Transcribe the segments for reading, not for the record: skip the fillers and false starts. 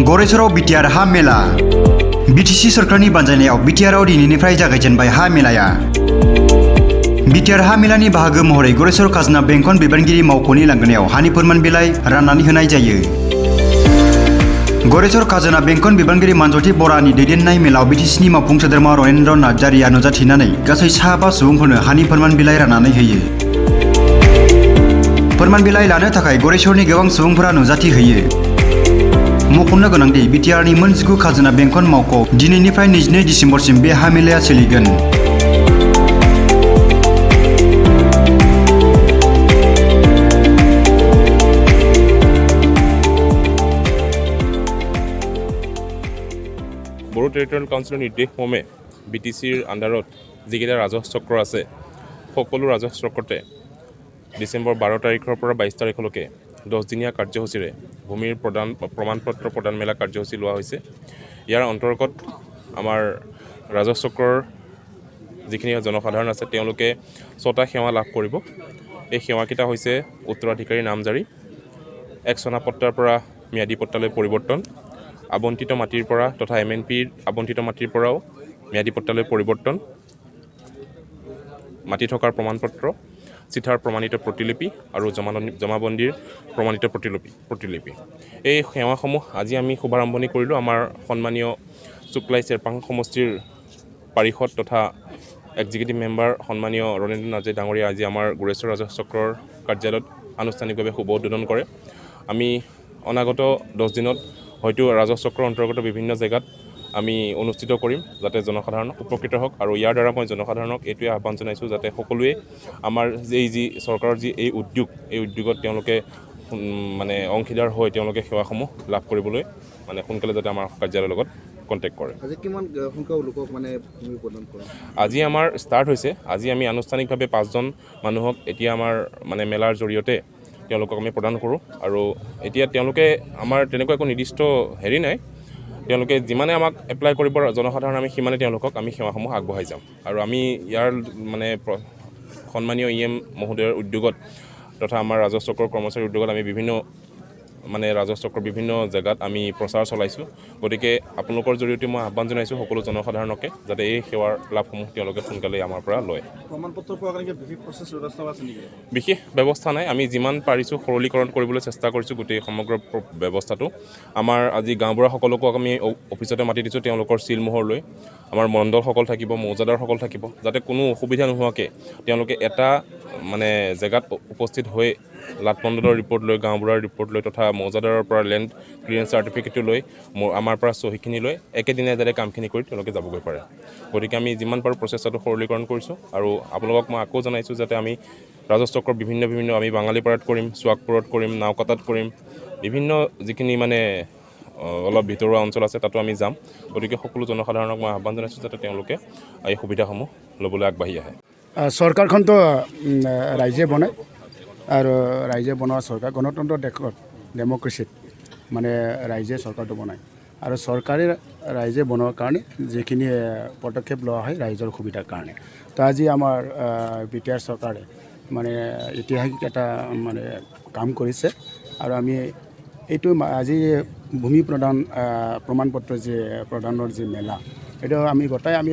गरेसराव BTR हा मेला BTC सरकारनि बानजायनायाव बिटिआरआव दिनैनिफ्राय जागायजेनबाय हा मेलाया। बिटिआर हा मेलानि बाहागो महरै गरेसर खाजोना बेंखन बिबानगिरि मावख'नि लांगोनायाव हानि फोरमान बिलाइ राननानै होनाय जायो। गरेसर खाजोना बेंखन बिबानगिरि मानजथि बरानि दैदेननाय मेलाव बिटिसिनि मावफुं सोद्रोमा रनेन्द्र नार्जारिया नुजाथिनानै गासै सा 5 सुबुंफोरनो हानि फोरमान बिलाइ राननानै होयो। फोरमान बिलाइ लानो थाखाय गरेसरनि गोबां सुबुंफोरा नुजाथि होयो। मख'नो गोनांदि बिटिआरनि मोन 19 खाजोना बेंखन मावख' दिनैनिफ्राय 22 डिसेम्बरसिम बे हा मेलाया सोलिगोन। বড়ো টেৰিটৰিয়েল কাউন্সিলৰ নিৰ্দেশ মৰ্মে বিটিচিৰ আণ্ডাৰত যিকেইটা ৰাজহ চক্ৰ আছে সকলো ৰাজহ চক্ৰতে ডিচেম্বৰ 12 তাৰিখৰ পৰা 22 তাৰিখলৈকে 10 দিনীয়া কাৰ্যসূচীৰে ভূমিৰ প্ৰমাণপত্ৰ প্ৰদান মেলা কাৰ্যসূচী লোৱা হৈছে। ইয়াৰ অন্তৰ্গত আমাৰ ৰাজহ চক্ৰৰ যিখিনি জনসাধাৰণ আছে তেওঁলোকে 6টা সেৱা লাভ কৰিব। এই সেৱাকেইটা হৈছে উত্তৰাধিকাৰী নামজাৰি, এক চনাপট্টাৰ পৰা ম্যাদী পট্টালৈ পৰিৱৰ্তন, আবণ্টিত মাটিৰ পৰা তথা MNPৰ আবণ্টিত মাটিৰ পৰাও ম্যাদী পট্টালৈ পৰিৱৰ্তন, মাটি থকাৰ প্ৰমাণপত্ৰ, চিঠাৰ প্ৰমাণিত প্ৰতিলিপি আৰু জমাবন্দীৰ প্ৰমাণিত প্ৰতিলিপি। এই সেৱাসমূহ আজি আমি শুভাৰম্ভণি কৰিলোঁ। আমাৰ সন্মানীয় চুকলাই চেৰপাং সমষ্টিৰ পাৰিষদ তথা এক্সিকিউটিভ মেম্বাৰ সন্মানীয় ৰনেন্দ্ৰ নাৰ্জাৰী ডাঙৰীয়া আজি আমাৰ গোৰেশ্বৰ ৰাজহ চক্ৰৰ কাৰ্যালয়ত আনুষ্ঠানিকভাৱে শুভ উদ্বোধন কৰে। আমি অনাগত 10 দিনত হয়তো ৰাজহ চক্ৰৰ অন্তৰ্গত বিভিন্ন জেগাত আমি অনুষ্ঠিত কৰিম যাতে জনসাধাৰণ উপকৃত হওক। আৰু ইয়াৰ দ্বাৰা মই জনসাধাৰণক এইটোৱে আহ্বান জনাইছোঁ যাতে সকলোৱে আমাৰ যি চৰকাৰৰ যি এই উদ্যোগত তেওঁলোকে মানে অংশীদাৰ হৈ তেওঁলোকে সেৱাসমূহ লাভ কৰিবলৈ মানে সোনকালে যাতে আমাৰ কাৰ্যালয়ৰ লগত কণ্টেক্ট কৰে। আজি কিমান সংখ্যক লোকক মানে ভূমি প্ৰদান কৰা? আজি আমাৰ ষ্টাৰ্ট হৈছে। আজি আমি আনুষ্ঠানিকভাৱে 5জন মানুহক এতিয়া আমাৰ মানে মেলাৰ জৰিয়তে তেওঁলোকক আমি প্ৰদান কৰোঁ। আৰু এতিয়া তেওঁলোকে আমাৰ তেনেকুৱা একো নিৰ্দিষ্ট হেৰি নাই, তেওঁলোকে যিমানে আমাক এপ্লাই কৰিব জনসাধাৰণ আমি সিমানে তেওঁলোকক আমি সেৱাসমূহ আগবঢ়াই যাম। আৰু আমি ইয়াৰ মানে সন্মানীয় EM মহোদয়ৰ উদ্যোগত তথা আমাৰ ৰাজহ চক্ৰৰ কৰ্মচাৰীৰ উদ্যোগত আমি বিভিন্ন মানে ৰাজহ চক্ৰৰ বিভিন্ন জেগাত আমি প্ৰচাৰ চলাইছোঁ। গতিকে আপোনালোকৰ জৰিয়তে মই আহ্বান জনাইছোঁ সকলো জনসাধাৰণকে যাতে এই সেৱাৰ লাভসমূহ তেওঁলোকে সোনকালে আমাৰ পৰা লয়। প্ৰমাণপত্ৰ পোৱাৰ কাৰণে বিশেষ প্ৰচেছ ব্যৱস্থা আছে নেকি? বিশেষ ব্যৱস্থা নাই। আমি যিমান পাৰিছোঁ সৰলীকৰণ কৰিবলৈ চেষ্টা কৰিছোঁ গোটেই সমগ্ৰ ব্যৱস্থাটো। আমাৰ আজি গাঁওবুঢ়াসকলকো আমি অফিচতে মাতি দিছোঁ তেওঁলোকৰ চিলমোহৰ লৈ। আমাৰ মণ্ডলসকল থাকিব, মৌজাদাৰসকল থাকিব, যাতে কোনো অসুবিধা নোহোৱাকৈ তেওঁলোকে এটা মানে জেগাত উপস্থিত হৈ লাটমণ্ডলৰ ৰিপৰ্ট লৈ, গাঁওবুঢ়াৰ ৰিপৰ্ট লৈ তথা মৌজাদাৰৰ পৰা লেণ্ড ক্লিয়াৰেঞ্চ চাৰ্টিফিকেটটো লৈ আমাৰ পৰা চহীখিনি লৈ একেদিনাই যাতে কামখিনি কৰি তেওঁলোকে যাবগৈ পাৰে। গতিকে আমি যিমান পাৰোঁ প্ৰচেষ্টাটো সৰলীকৰণ কৰিছোঁ। আৰু আপোনালোকক মই আকৌ জনাইছোঁ যাতে আমি ৰাজহ চক্ৰৰ বিভিন্ন আমি বাঙালীপাৰাত কৰিম, চুৱাকপুৰত কৰিম, নাওকাটাত কৰিম, বিভিন্ন যিখিনি মানে অলপ ভিতৰুৱা অঞ্চল আছে তাতো আমি যাম। গতিকে সকলো জনসাধাৰণক মই আহ্বান জনাইছোঁ যাতে তেওঁলোকে এই সুবিধাসমূহ ল'বলৈ আগবাঢ়ি আহে। চৰকাৰখনতো ৰাইজে বনায় আৰু ৰাইজে বনোৱা চৰকাৰ গণতন্ত্ৰ দেশত ডেমক্ৰেচিত মানে ৰাইজে চৰকাৰটো বনায় আৰু চৰকাৰে ৰাইজে বনোৱাৰ কাৰণে যিখিনি পদক্ষেপ লোৱা হয় ৰাইজৰ সুবিধাৰ কাৰণে। তো আজি আমাৰ বিটিআৰ চৰকাৰে মানে ঐতিহাসিক এটা মানে কাম কৰিছে। আৰু আমি এইটো আজি ভূমি প্ৰমাণপত্ৰ যি প্ৰদানৰ যি মেলা এইটো আমি গোটাই আমি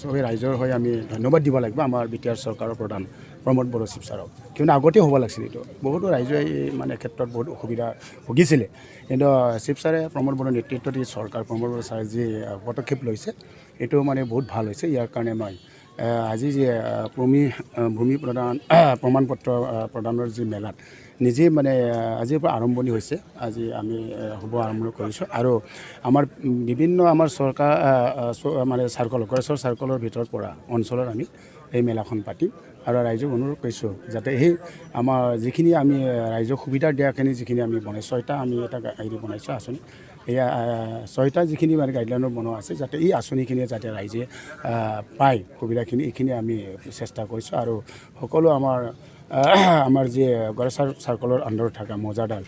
চবেই ৰাইজৰ হৈ আমি ধন্যবাদ দিব লাগিব আমাৰ বিটিআৰ চৰকাৰৰ প্ৰধান প্ৰমোদ বড়ো চিফ ছাৰক। কিন্তু আগতেই হ'ব লাগিছিল। এইটো বহুতো ৰাইজে মানে ক্ষেত্ৰত বহুত অসুবিধা ভুগিছিলে। কিন্তু চিফ ছাৰে প্ৰমোদ বড়োৰ নেতৃত্বত এই চৰকাৰ প্ৰমোদ বড়ো ছাৰে যি পদক্ষেপ লৈছে এইটো মানে বহুত ভাল হৈছে। ইয়াৰ কাৰণে মই আজি যি ভূমি প্ৰমাণপত্ৰ প্ৰদানৰ যি মেলাত নিজে মানে আজিৰ পৰা আৰম্ভণি হৈছে। আজি আমি শুভ আৰম্ভ কৰিছোঁ। আৰু আমাৰ বিভিন্ন আমাৰ চৰকাৰ মানে চাৰ্কল गरेশ্বৰ চাৰ্কলৰ ভিতৰত পৰা অঞ্চলত আমি এই মেলাখন পাতিম। আৰু ৰাইজক অনুৰোধ কৰিছোঁ যাতে সেই আমাৰ যিখিনি আমি ৰাইজক সুবিধা দিয়াখিনি যিখিনি আমি বনাইছোঁ, 6টা আমি এটা হেৰি বনাইছোঁ আঁচনি, এয়া 6টা যিখিনি মানে গাইডলাইনত বনোৱা আছে যাতে এই আঁচনিখিনি যাতে ৰাইজে পায় সুবিধাখিনি, এইখিনি আমি চেষ্টা কৰিছোঁ। আৰু সকলো আমাৰ আমাৰ যি গড়েশ্বৰ চাৰ্কলৰ আণ্ডাৰত থকা মৌজাদাৰ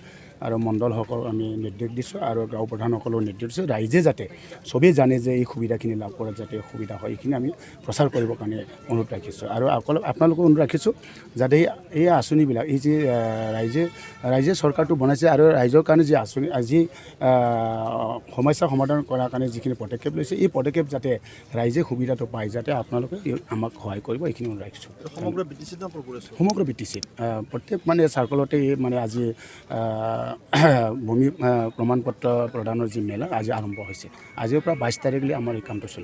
আৰু মণ্ডলসকলক আমি নিৰ্দেশ দিছোঁ আৰু গাঁও প্ৰধানসকলক নিৰ্দেশ দিছোঁ ৰাইজে যাতে চবেই জানে যে এই সুবিধাখিনি লাভ কৰাত যাতে সুবিধা হয় এইখিনি আমি প্ৰচাৰ কৰিবৰ কাৰণে অনুৰোধ ৰাখিছোঁ আৰু আপোনালোকক অনুৰোধ ৰাখিছোঁ যাতে এই আঁচনিবিলাক এই যে ৰাইজে চৰকাৰটো বনাইছে আৰু ৰাইজৰ কাৰণে যি আঁচনি আজি সমস্যা সমাধান কৰাৰ কাৰণে যিখিনি পদক্ষেপ লৈছে এই পদক্ষেপ যাতে ৰাইজে সুবিধাটো পায় যাতে আপোনালোকে আমাক সহায় কৰিব এইখিনি অনুৰোধ ৰাখিছোঁ সমগ্ৰ BTC ত কৰিছে সমগ্ৰ BTCত প্ৰত্যেক মানে চাৰ্কলতে মানে আজি ভূমি প্ৰমাণপত্ৰ প্ৰদানৰ যি মেলা আজি আৰম্ভ হৈছে আজিৰ পৰা 22 তাৰিখলৈ আমাৰ এই কামটো চলিব